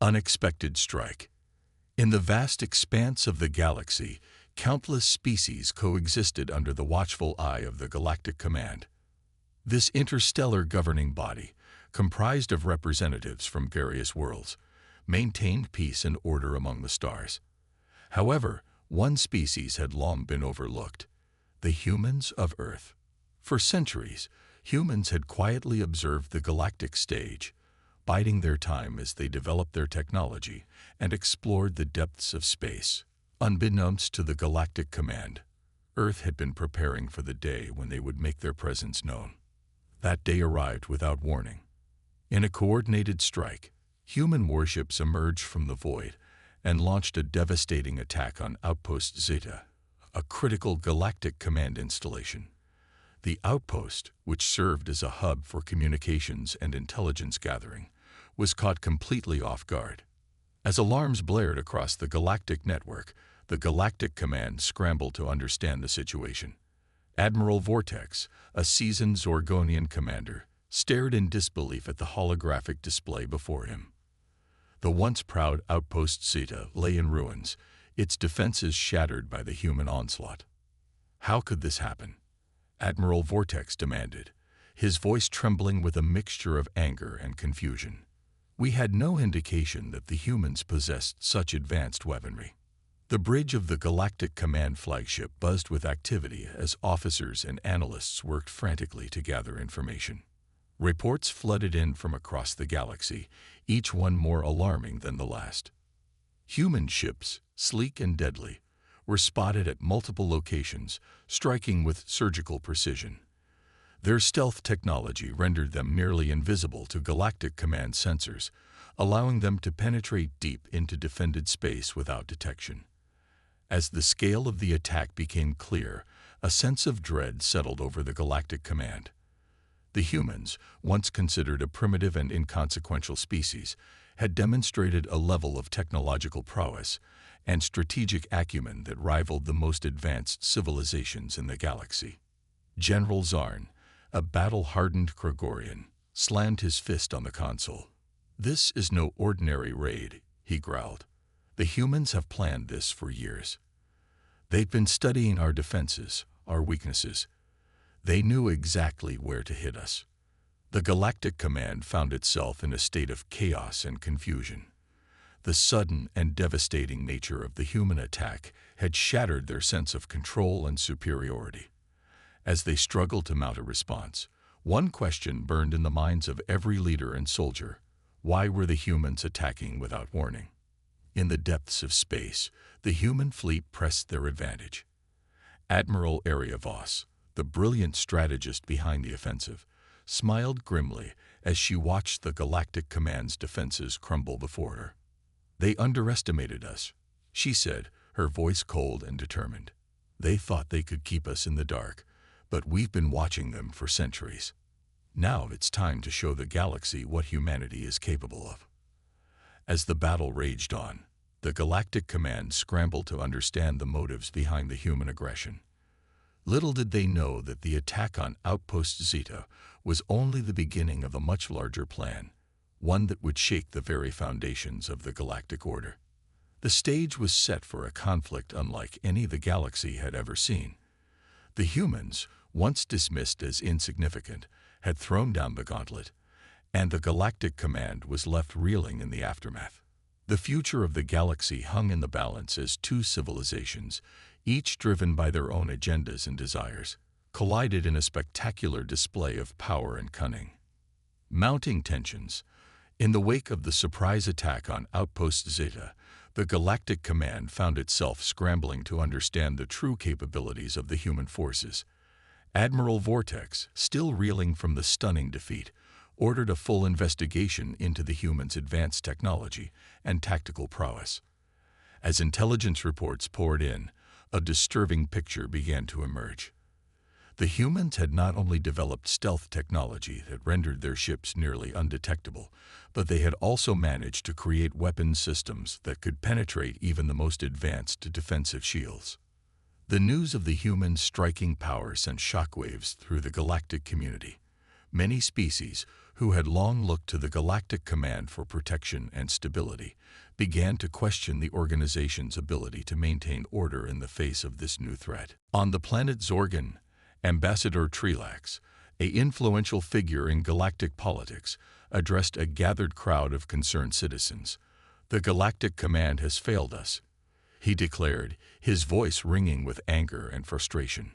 Unexpected strike. In the vast expanse of the galaxy, countless species coexisted under the watchful eye of the Galactic Command. This interstellar governing body, comprised of representatives from various worlds, maintained peace and order among the stars. However, one species had long been overlooked: the humans of Earth. For centuries, humans had quietly observed the galactic stage, biding their time as they developed their technology and explored the depths of space. Unbeknownst to the Galactic Command, Earth had been preparing for the day when they would make their presence known. That day arrived without warning. In a coordinated strike, human warships emerged from the void and launched a devastating attack on Outpost Zeta, a critical Galactic Command installation. The outpost, which served as a hub for communications and intelligence gathering, was caught completely off guard. As alarms blared across the galactic network, the Galactic Command scrambled to understand the situation. Admiral Vortex, a seasoned Zorgonian commander, stared in disbelief at the holographic display before him. The once proud Outpost Zeta lay in ruins, its defenses shattered by the human onslaught. How could this happen? Admiral Vortex demanded, his voice trembling with a mixture of anger and confusion. We had no indication that the humans possessed such advanced weaponry. The bridge of the Galactic Command flagship buzzed with activity as officers and analysts worked frantically to gather information. Reports flooded in from across the galaxy, each one more alarming than the last. Human ships, sleek and deadly, were spotted at multiple locations, striking with surgical precision. Their stealth technology rendered them nearly invisible to Galactic Command sensors, allowing them to penetrate deep into defended space without detection. As the scale of the attack became clear, a sense of dread settled over the Galactic Command. The humans, once considered a primitive and inconsequential species, had demonstrated a level of technological prowess and strategic acumen that rivaled the most advanced civilizations in the galaxy. General Zarn, a battle-hardened Krogorian, slammed his fist on the console. "This is no ordinary raid," he growled. "The humans have planned this for years. They've been studying our defenses, our weaknesses. They knew exactly where to hit us." The Galactic Command found itself in a state of chaos and confusion. The sudden and devastating nature of the human attack had shattered their sense of control and superiority. As they struggled to mount a response, one question burned in the minds of every leader and soldier: why were the humans attacking without warning? In the depths of space, the human fleet pressed their advantage. Admiral Aria Voss, the brilliant strategist behind the offensive, smiled grimly as she watched the Galactic Command's defenses crumble before her. "They underestimated us," she said, her voice cold and determined. "They thought they could keep us in the dark, but we've been watching them for centuries. Now it's time to show the galaxy what humanity is capable of." As the battle raged on, the Galactic Command scrambled to understand the motives behind the human aggression. Little did they know that the attack on Outpost Zeta was only the beginning of a much larger plan, one that would shake the very foundations of the galactic order. The stage was set for a conflict unlike any the galaxy had ever seen. The humans, once dismissed as insignificant, had thrown down the gauntlet, and the Galactic Command was left reeling in the aftermath. The future of the galaxy hung in the balance as two civilizations, each driven by their own agendas and desires, collided in a spectacular display of power and cunning. Mounting tensions. In the wake of the surprise attack on Outpost Zeta, the Galactic Command found itself scrambling to understand the true capabilities of the human forces. Admiral Vortex, still reeling from the stunning defeat, ordered a full investigation into the humans' advanced technology and tactical prowess. As intelligence reports poured in, a disturbing picture began to emerge. The humans had not only developed stealth technology that rendered their ships nearly undetectable, but they had also managed to create weapon systems that could penetrate even the most advanced defensive shields. The news of the humans' striking power sent shockwaves through the galactic community. Many species, who had long looked to the Galactic Command for protection and stability, began to question the organization's ability to maintain order in the face of this new threat. On the planet Zorgan, Ambassador Trilax, an influential figure in galactic politics, addressed a gathered crowd of concerned citizens. "The Galactic Command has failed us," he declared, his voice ringing with anger and frustration.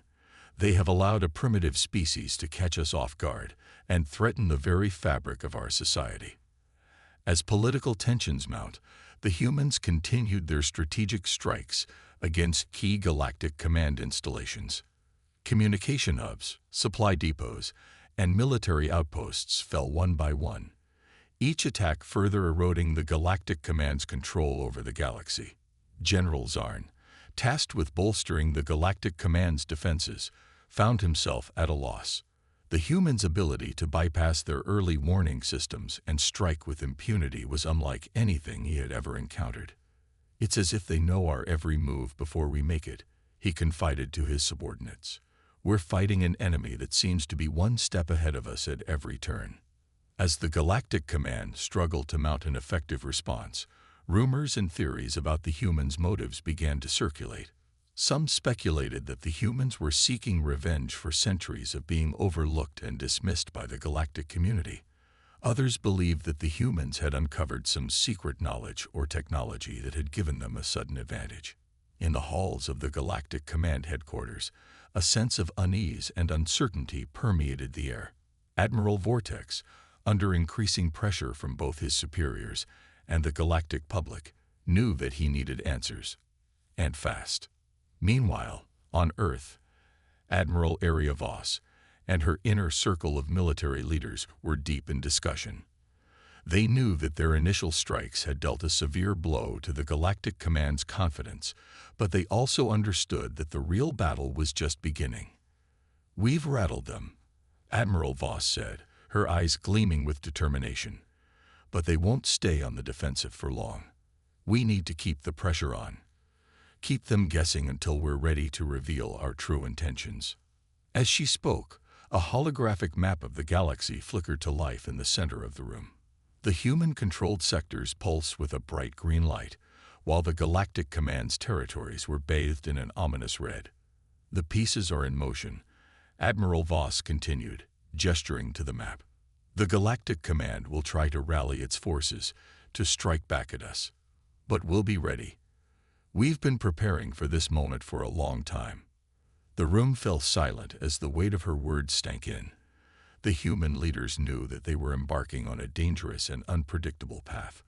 "They have allowed a primitive species to catch us off guard and threaten the very fabric of our society." As political tensions mount, the humans continued their strategic strikes against key Galactic Command installations. Communication hubs, supply depots, and military outposts fell one by one, each attack further eroding the Galactic Command's control over the galaxy. General Zarn, tasked with bolstering the Galactic Command's defenses, found himself at a loss. The humans' ability to bypass their early warning systems and strike with impunity was unlike anything he had ever encountered. "It's as if they know our every move before we make it," he confided to his subordinates. "We're fighting an enemy that seems to be one step ahead of us at every turn." As the Galactic Command struggled to mount an effective response, rumors and theories about the humans' motives began to circulate. Some speculated that the humans were seeking revenge for centuries of being overlooked and dismissed by the galactic community. Others believed that the humans had uncovered some secret knowledge or technology that had given them a sudden advantage. In the halls of the Galactic Command headquarters, a sense of unease and uncertainty permeated the air. Admiral Vortex, under increasing pressure from both his superiors and the galactic public, knew that he needed answers, and fast. Meanwhile, on Earth, Admiral Aria Voss and her inner circle of military leaders were deep in discussion. They knew that their initial strikes had dealt a severe blow to the Galactic Command's confidence, but they also understood that the real battle was just beginning. "We've rattled them," Admiral Voss said, her eyes gleaming with determination. "But they won't stay on the defensive for long. We need to keep the pressure on. Keep them guessing until we're ready to reveal our true intentions." As she spoke, a holographic map of the galaxy flickered to life in the center of the room. The human-controlled sectors pulsed with a bright green light, while the Galactic Command's territories were bathed in an ominous red. "The pieces are in motion," Admiral Voss continued, gesturing to the map. "The Galactic Command will try to rally its forces to strike back at us. But we'll be ready. We've been preparing for this moment for a long time." The room fell silent as the weight of her words sank in. The human leaders knew that they were embarking on a dangerous and unpredictable path,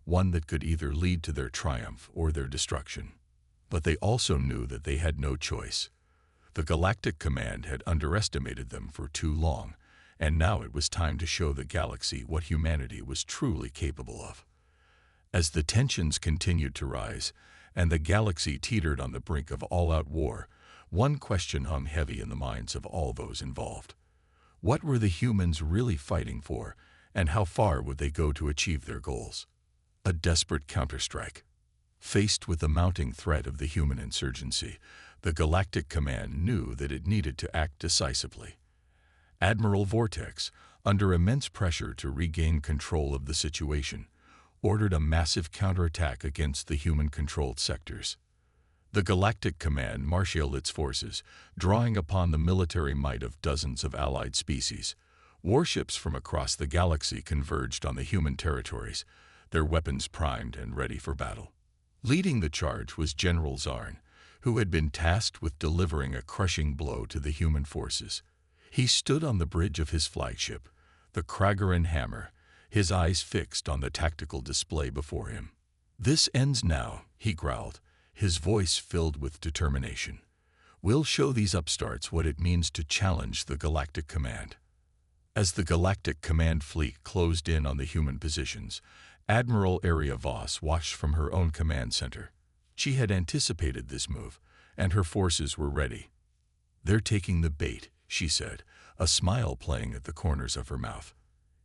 one that could either lead to their triumph or their destruction. But they also knew that they had no choice. The Galactic Command had underestimated them for too long, and now it was time to show the galaxy what humanity was truly capable of. As the tensions continued to rise, and the galaxy teetered on the brink of all-out war, one question hung heavy in the minds of all those involved. What were the humans really fighting for, and how far would they go to achieve their goals? A desperate counterstrike. Faced with the mounting threat of the human insurgency, the Galactic Command knew that it needed to act decisively. Admiral Vortex, under immense pressure to regain control of the situation, ordered a massive counterattack against the human-controlled sectors. The Galactic Command marshaled its forces, drawing upon the military might of dozens of allied species. Warships from across the galaxy converged on the human territories, their weapons primed and ready for battle. Leading the charge was General Zarn, who had been tasked with delivering a crushing blow to the human forces. He stood on the bridge of his flagship, the Kragaran hammer, his eyes fixed on the tactical display before him. "This ends now," he growled, his voice filled with determination. "We'll show these upstarts what it means to challenge the Galactic Command." As the Galactic Command fleet closed in on the human positions, Admiral Aria Voss watched from her own command center. She had anticipated this move, and her forces were ready. "They're taking the bait," she said, a smile playing at the corners of her mouth.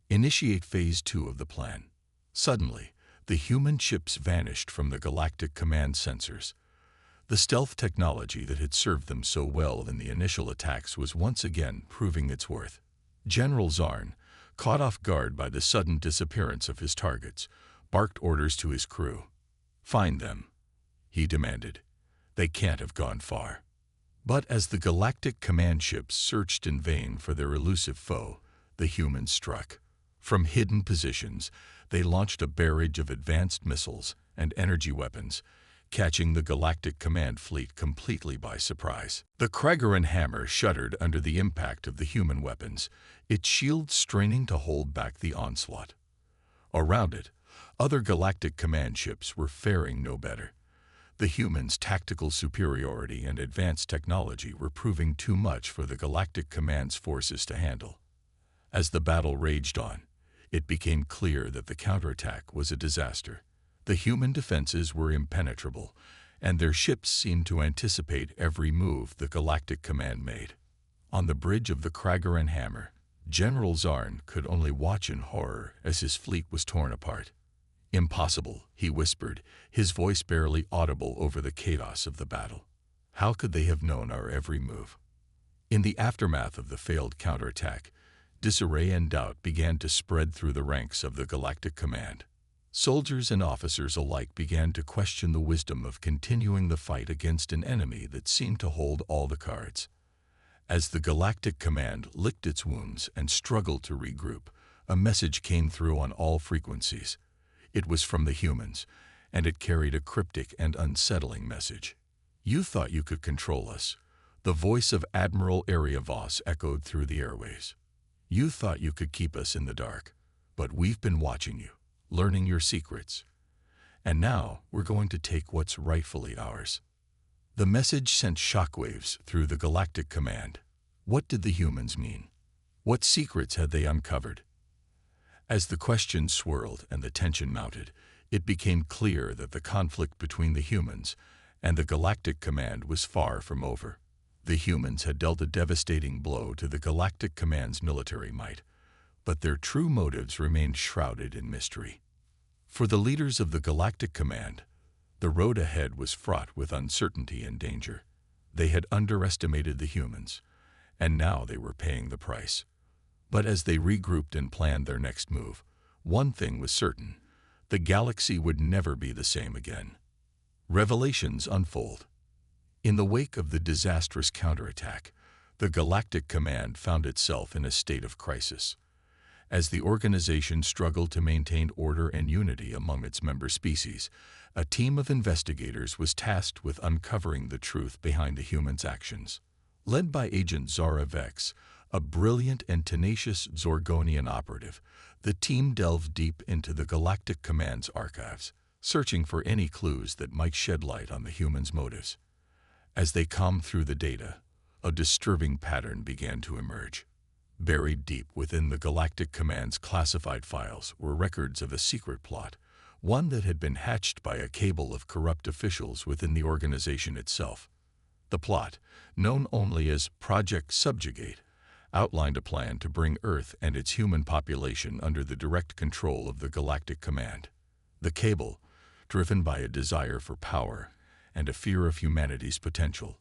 "Initiate Phase 2 of the plan." Suddenly, the human ships vanished from the Galactic Command sensors. The stealth technology that had served them so well in the initial attacks was once again proving its worth. General Zarn, caught off guard by the sudden disappearance of his targets, barked orders to his crew. "Find them," he demanded. "They can't have gone far." But as the Galactic command ships searched in vain for their elusive foe, the humans struck. From hidden positions, they launched a barrage of advanced missiles and energy weapons, catching the Galactic command fleet completely by surprise. The Kragaran hammer shuddered under the impact of the human weapons, its shield straining to hold back the onslaught. Around it, other Galactic command ships were faring no better. The humans' tactical superiority and advanced technology were proving too much for the Galactic command's forces to handle. As the battle raged on, it became clear that the counterattack was a disaster. The human defenses were impenetrable, and their ships seemed to anticipate every move the Galactic command made. On the bridge of the Kragaran hammer, General Zarn could only watch in horror as his fleet was torn apart. "Impossible," he whispered, his voice barely audible over the chaos of the battle. "How could they have known our every move?" In the aftermath of the failed counterattack, disarray and doubt began to spread through the ranks of the Galactic command. Soldiers and officers alike began to question the wisdom of continuing the fight against an enemy that seemed to hold all the cards. As the Galactic command licked its wounds and struggled to regroup, a message came through on all frequencies. It was from the humans, and it carried a cryptic and unsettling message. "You thought you could control us." The voice of Admiral Area Voss echoed through the airways. "You thought you could keep us in the dark, but we've been watching you, learning your secrets. And now we're going to take what's rightfully ours." The message sent shockwaves through the Galactic command. What did the humans mean? What secrets had they uncovered? As the questions swirled and the tension mounted, it became clear that the conflict between the humans and the Galactic command was far from over. The humans had dealt a devastating blow to the Galactic command's military might, but their true motives remained shrouded in mystery. For the leaders of the Galactic command, the road ahead was fraught with uncertainty and danger. They had underestimated the humans, and now they were paying the price. But as they regrouped and planned their next move, one thing was certain: the galaxy would never be the same again. Revelations unfold. In the wake of the disastrous counterattack, the Galactic command found itself in a state of crisis. As the organization struggled to maintain order and unity among its member species, a team of investigators was tasked with uncovering the truth behind the humans' actions. Led by Agent Zara Vex, a brilliant and tenacious Zorgonian operative, the team delved deep into the Galactic command's archives, searching for any clues that might shed light on the humans' motives. As they combed through the data, a disturbing pattern began to emerge. Buried deep within the Galactic command's classified files were records of a secret plot, one that had been hatched by a cabal of corrupt officials within the organization itself. The plot, known only as Project Subjugate, outlined a plan to bring Earth and its human population under the direct control of the Galactic command. The cabal, driven by a desire for power and a fear of humanity's potential,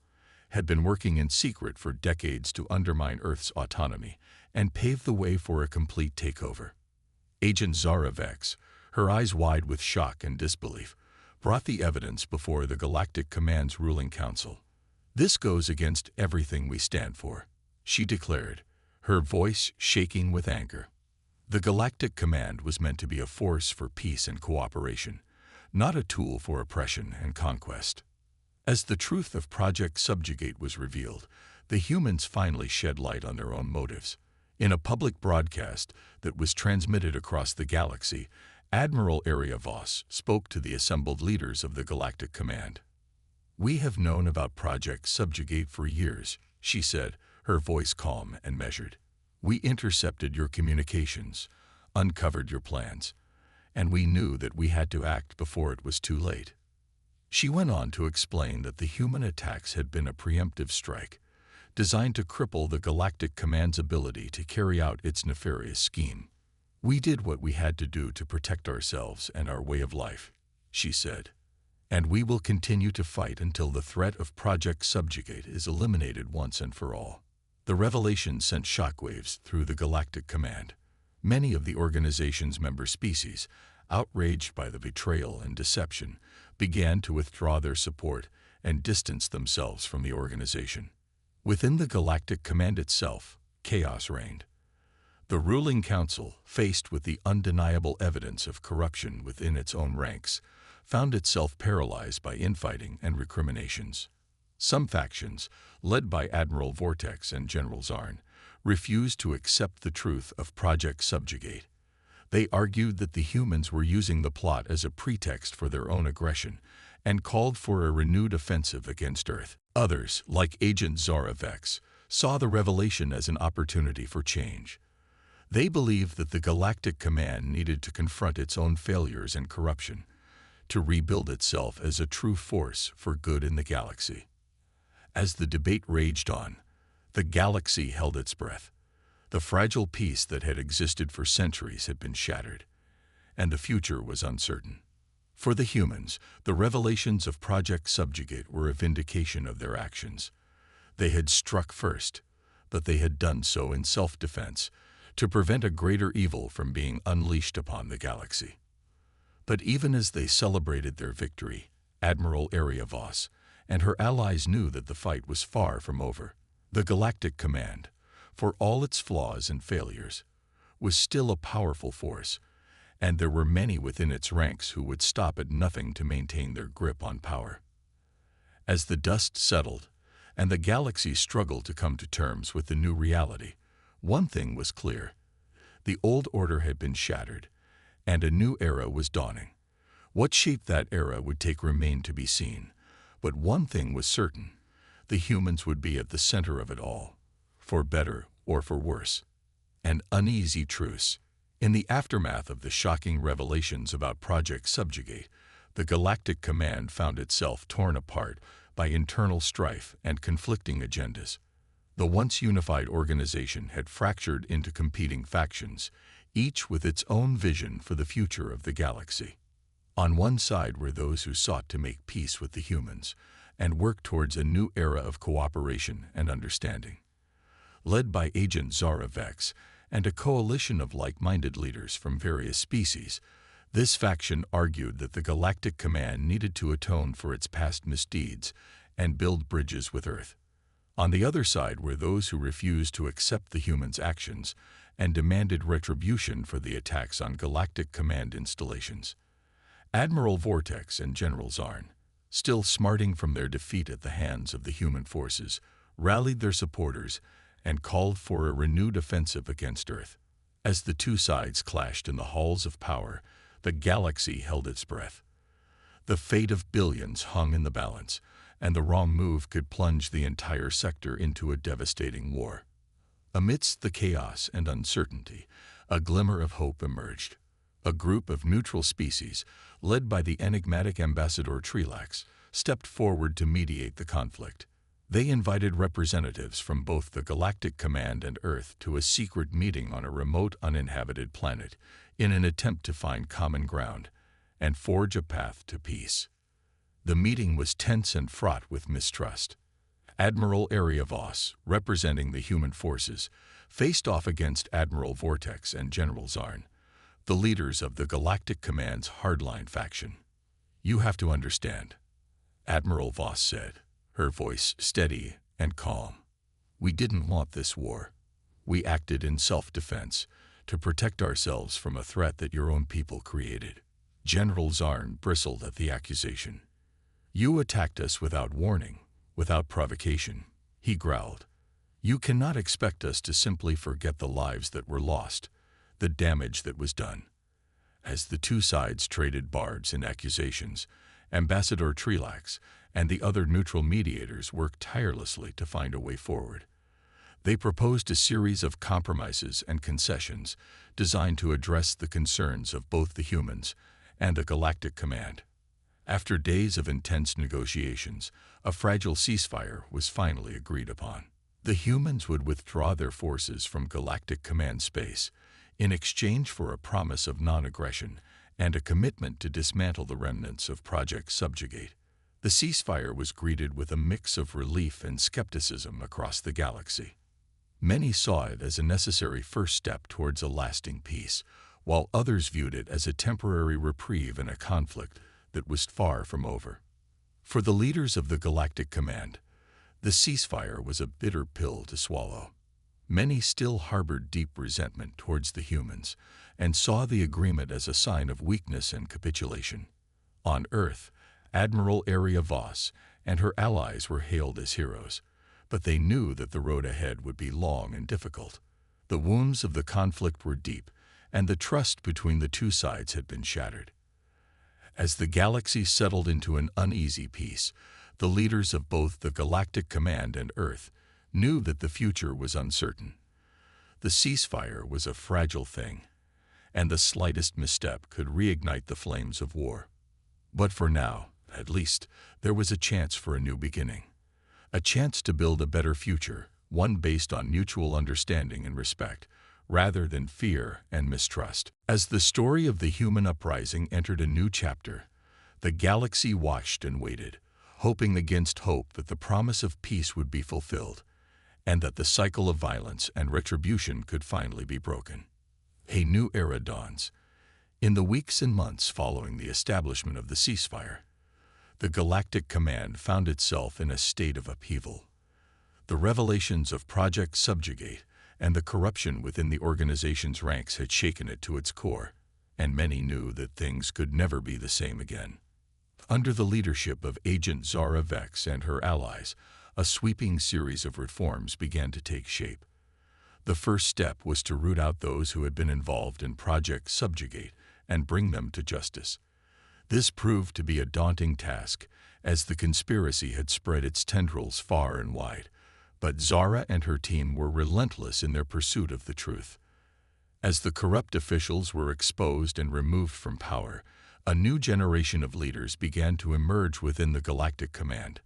had been working in secret for decades to undermine Earth's autonomy and pave the way for a complete takeover. Agent Zara Vex, her eyes wide with shock and disbelief, brought the evidence before the Galactic command's ruling council. "This goes against everything we stand for," she declared, her voice shaking with anger. The Galactic command was meant to be a force for peace and cooperation, not a tool for oppression and conquest. As the truth of Project Subjugate was revealed, the humans finally shed light on their own motives. In a public broadcast that was transmitted across the galaxy, Admiral Area Voss spoke to the assembled leaders of the Galactic command. "We have known about Project Subjugate for years," she said, her voice calm and measured. "We intercepted your communications, uncovered your plans, and we knew that we had to act before it was too late." She went on to explain that the human attacks had been a preemptive strike, designed to cripple the Galactic command's ability to carry out its nefarious scheme. "We did what we had to do to protect ourselves and our way of life," she said, "and we will continue to fight until the threat of Project Subjugate is eliminated once and for all." The revelation sent shockwaves through the Galactic Command. Many of the organization's member species, outraged by the betrayal and deception, began to withdraw their support and distance themselves from the organization. Within the Galactic Command itself, chaos reigned. The ruling council, faced with the undeniable evidence of corruption within its own ranks, found itself paralyzed by infighting and recriminations. Some factions, led by Admiral Vortex and General Zarn, refused to accept the truth of Project Subjugate. They argued that the humans were using the plot as a pretext for their own aggression and called for a renewed offensive against Earth. Others, like Agent Zara Vex, saw the revelation as an opportunity for change. They believed that the Galactic Command needed to confront its own failures and corruption, to rebuild itself as a true force for good in the galaxy. As the debate raged on, the galaxy held its breath. The fragile peace that had existed for centuries had been shattered, and the future was uncertain. For the humans, the revelations of Project Subjugate were a vindication of their actions. They had struck first, but they had done so in self-defense, to prevent a greater evil from being unleashed upon the galaxy. But even as they celebrated their victory, Admiral Voss and her allies knew that the fight was far from over. The Galactic Command, for all its flaws and failures, was still a powerful force, and there were many within its ranks who would stop at nothing to maintain their grip on power. As the dust settled, and the galaxy struggled to come to terms with the new reality, one thing was clear. The old order had been shattered, and a new era was dawning. What shape that era would take remained to be seen, but one thing was certain: the humans would be at the center of it all, for better or for worse. An uneasy truce. In the aftermath of the shocking revelations about Project Subjugate, the Galactic Command found itself torn apart by internal strife and conflicting agendas. The once unified organization had fractured into competing factions, each with its own vision for the future of the galaxy. On one side were those who sought to make peace with the humans and work towards a new era of cooperation and understanding. Led by Agent Zara Vex and a coalition of like-minded leaders from various species, this faction argued that the Galactic Command needed to atone for its past misdeeds and build bridges with Earth. On the other side were those who refused to accept the humans' actions and demanded retribution for the attacks on Galactic Command installations. Admiral Vortex and General Zarn, still smarting from their defeat at the hands of the human forces, rallied their supporters and called for a renewed offensive against Earth. As the two sides clashed in the halls of power, the galaxy held its breath. The fate of billions hung in the balance, and the wrong move could plunge the entire sector into a devastating war. Amidst the chaos and uncertainty, a glimmer of hope emerged. A group of neutral species, led by the enigmatic Ambassador Trilax, stepped forward to mediate the conflict. They invited representatives from both the Galactic Command and Earth to a secret meeting on a remote, uninhabited planet in an attempt to find common ground and forge a path to peace. The meeting was tense and fraught with mistrust. Admiral Voss, representing the human forces, faced off against Admiral Vortex and General Zarn, the leaders of the Galactic Command's hardline faction. "You have to understand," Admiral Voss said, her voice steady and calm. "We didn't want this war. We acted in self-defense to protect ourselves from a threat that your own people created." General Zarn bristled at the accusation. "You attacked us without warning, without provocation," he growled. "You cannot expect us to simply forget the lives that were lost, the damage that was done." As the two sides traded barbs and accusations, Ambassador Trilax and the other neutral mediators worked tirelessly to find a way forward. They proposed a series of compromises and concessions designed to address the concerns of both the humans and the Galactic Command. After days of intense negotiations, a fragile ceasefire was finally agreed upon. The humans would withdraw their forces from Galactic Command space in exchange for a promise of non-aggression and a commitment to dismantle the remnants of Project Subjugate. The ceasefire was greeted with a mix of relief and skepticism across the galaxy. Many saw it as a necessary first step towards a lasting peace, while others viewed it as a temporary reprieve in a conflict that was far from over. For the leaders of the Galactic Command, the ceasefire was a bitter pill to swallow. Many still harbored deep resentment towards the humans and saw the agreement as a sign of weakness and capitulation. On Earth, Admiral Aria Voss and her allies were hailed as heroes, but they knew that the road ahead would be long and difficult. The wounds of the conflict were deep, and the trust between the two sides had been shattered. As the galaxy settled into an uneasy peace, the leaders of both the Galactic Command and Earth knew that the future was uncertain. The ceasefire was a fragile thing, and the slightest misstep could reignite the flames of war. But for now, at least, there was a chance for a new beginning. A chance to build a better future, one based on mutual understanding and respect, rather than fear and mistrust. As the story of the human uprising entered a new chapter, the galaxy watched and waited, hoping against hope that the promise of peace would be fulfilled, and that the cycle of violence and retribution could finally be broken. A new era dawns. In the weeks and months following the establishment of the ceasefire, the Galactic Command found itself in a state of upheaval. The revelations of Project Subjugate and the corruption within the organization's ranks had shaken it to its core, and many knew that things could never be the same again. Under the leadership of Agent Zara Vex and her allies, a sweeping series of reforms began to take shape. The first step was to root out those who had been involved in Project Subjugate and bring them to justice. This proved to be a daunting task, as the conspiracy had spread its tendrils far and wide, but Zara and her team were relentless in their pursuit of the truth. As the corrupt officials were exposed and removed from power, a new generation of leaders began to emerge within the Galactic Command.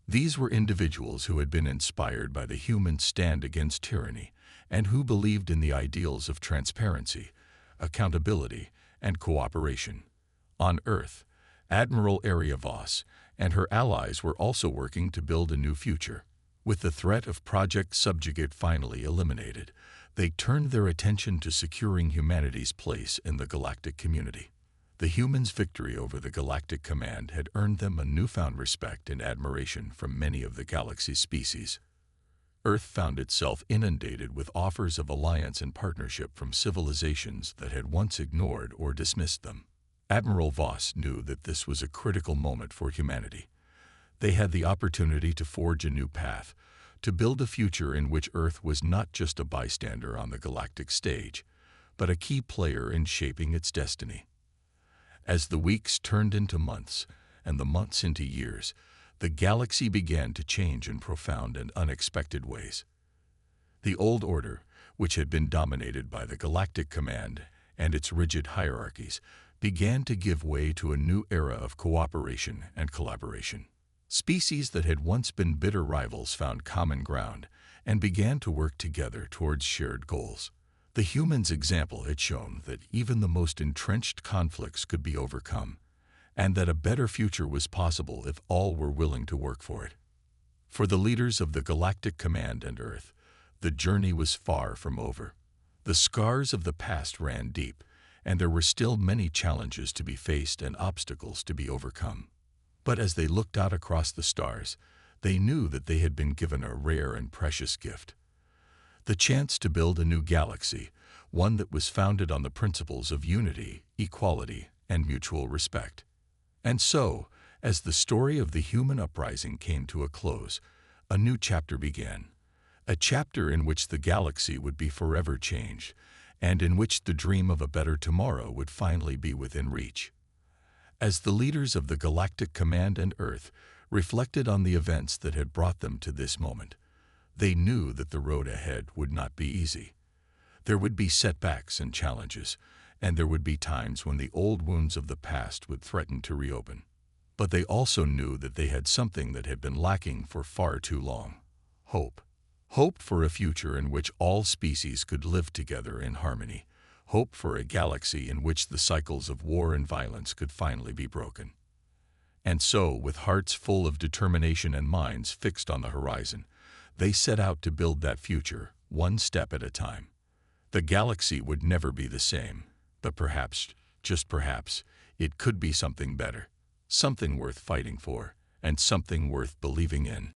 These were individuals who had been inspired by the human stand against tyranny and who believed in the ideals of transparency, accountability, and cooperation. On Earth, Admiral Aria Voss and her allies were also working to build a new future. With the threat of Project Subjugate finally eliminated, they turned their attention to securing humanity's place in the galactic community. The humans' victory over the Galactic Command had earned them a newfound respect and admiration from many of the galaxy's species. Earth found itself inundated with offers of alliance and partnership from civilizations that had once ignored or dismissed them. Admiral Voss knew that this was a critical moment for humanity. They had the opportunity to forge a new path, to build a future in which Earth was not just a bystander on the galactic stage, but a key player in shaping its destiny. As the weeks turned into months, and the months into years, the galaxy began to change in profound and unexpected ways. The old order, which had been dominated by the Galactic Command and its rigid hierarchies, began to give way to a new era of cooperation and collaboration. Species that had once been bitter rivals found common ground and began to work together towards shared goals. The humans' example had shown that even the most entrenched conflicts could be overcome, and that a better future was possible if all were willing to work for it. For the leaders of the Galactic Command and Earth, the journey was far from over. The scars of the past ran deep, and there were still many challenges to be faced and obstacles to be overcome. But as they looked out across the stars, they knew that they had been given a rare and precious gift. The chance to build a new galaxy, one that was founded on the principles of unity, equality, and mutual respect. And so, as the story of the human uprising came to a close, a new chapter began. A chapter in which the galaxy would be forever changed, and in which the dream of a better tomorrow would finally be within reach. As the leaders of the Galactic Command and Earth reflected on the events that had brought them to this moment, they knew that the road ahead would not be easy. There would be setbacks and challenges, and there would be times when the old wounds of the past would threaten to reopen. But they also knew that they had something that had been lacking for far too long: hope. Hope for a future in which all species could live together in harmony. Hope for a galaxy in which the cycles of war and violence could finally be broken. And so, with hearts full of determination and minds fixed on the horizon, they set out to build that future, one step at a time. The galaxy would never be the same, but perhaps, just perhaps, it could be something better, something worth fighting for, and something worth believing in.